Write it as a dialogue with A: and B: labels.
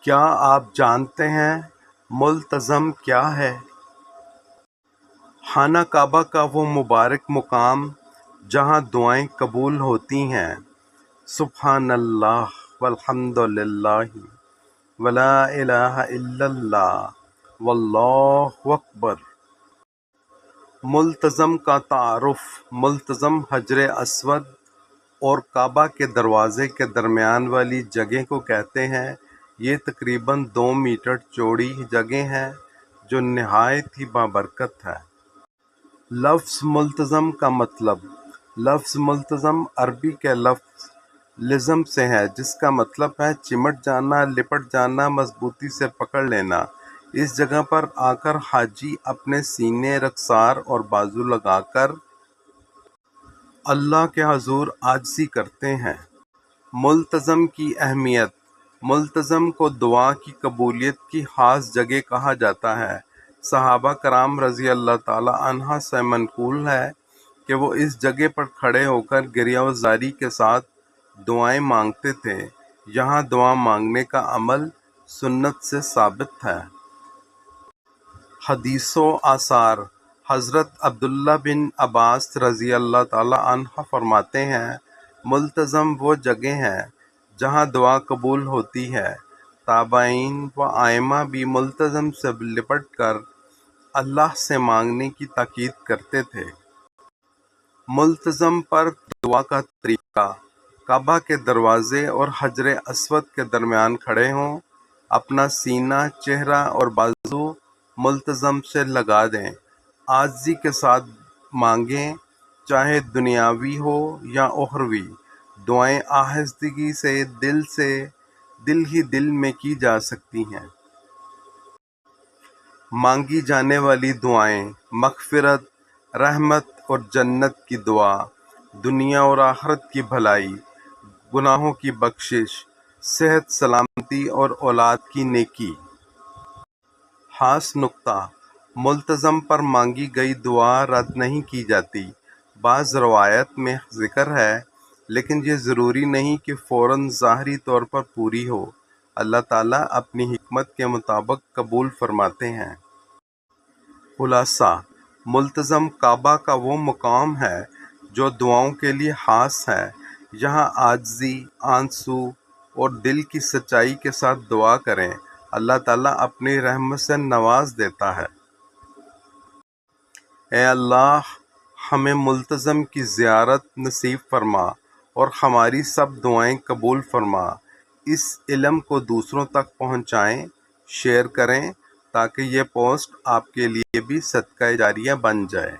A: کیا آپ جانتے ہیں ملتزم کیا ہے؟ خانہ کعبہ کا وہ مبارک مقام جہاں دعائیں قبول ہوتی ہیں۔ سبحان اللہ والحمد للہ ولا الہ الا اللہ واللہ اکبر۔ ملتزم کا تعارف۔ ملتزم حجر اسود اور کعبہ کے دروازے کے درمیان والی جگہ کو کہتے ہیں۔ یہ تقریباً 2 میٹر چوڑی جگہ ہے جو نہایت ہی بابرکت ہے۔ لفظ ملتزم کا مطلب۔ لفظ ملتزم عربی کے لفظ لزم سے ہے جس کا مطلب ہے چمٹ جانا، لپٹ جانا، مضبوطی سے پکڑ لینا۔ اس جگہ پر آ کر حاجی اپنے سینے رخسار اور بازو لگا کر اللہ کے حضور عاجزی کرتے ہیں۔ ملتزم کی اہمیت۔ ملتزم کو دعا کی قبولیت کی خاص جگہ کہا جاتا ہے۔ صحابہ کرام رضی اللہ تعالی عنہ سے منقول ہے کہ وہ اس جگہ پر کھڑے ہو کر گریہ وزاری کے ساتھ دعائیں مانگتے تھے۔ یہاں دعا مانگنے کا عمل سنت سے ثابت ہے۔ حدیث و آثار۔ حضرت عبداللہ بن عباس رضی اللہ تعالی عنہ فرماتے ہیں، ملتزم وہ جگہ ہے جہاں دعا قبول ہوتی ہے۔ تابعین و ائمہ بھی ملتزم سے لپٹ کر اللہ سے مانگنے کی تاکید کرتے تھے۔ ملتزم پر دعا کا طریقہ۔ کعبہ کے دروازے اور حجر اسود کے درمیان کھڑے ہوں، اپنا سینہ، چہرہ اور بازو ملتزم سے لگا دیں، عاجزی کے ساتھ مانگیں، چاہے دنیاوی ہو یا اخروی۔ دعائیں آہستگی سے دل ہی دل میں کی جا سکتی ہیں۔ مانگی جانے والی دعائیں: مغفرت، رحمت اور جنت کی دعا، دنیا اور آخرت کی بھلائی، گناہوں کی بخشش، صحت سلامتی اور اولاد کی نیکی۔ خاص نکتہ: ملتزم پر مانگی گئی دعا رد نہیں کی جاتی۔ بعض روایات میں ذکر ہے، لیکن یہ ضروری نہیں کہ فوراً ظاہری طور پر پوری ہو۔ اللہ تعالیٰ اپنی حکمت کے مطابق قبول فرماتے ہیں۔ خلاصہ: ملتزم کعبہ کا وہ مقام ہے جو دعاؤں کے لیے خاص ہے۔ یہاں عاجزی، آنسو اور دل کی سچائی کے ساتھ دعا کریں، اللہ تعالیٰ اپنی رحمت سے نواز دیتا ہے۔ اے اللہ، ہمیں ملتزم کی زیارت نصیب فرما اور ہماری سب دعائیں قبول فرما۔ اس علم کو دوسروں تک پہنچائیں، شیئر کریں تاکہ یہ پوسٹ آپ کے لیے بھی صدقہ جاریہ بن جائے۔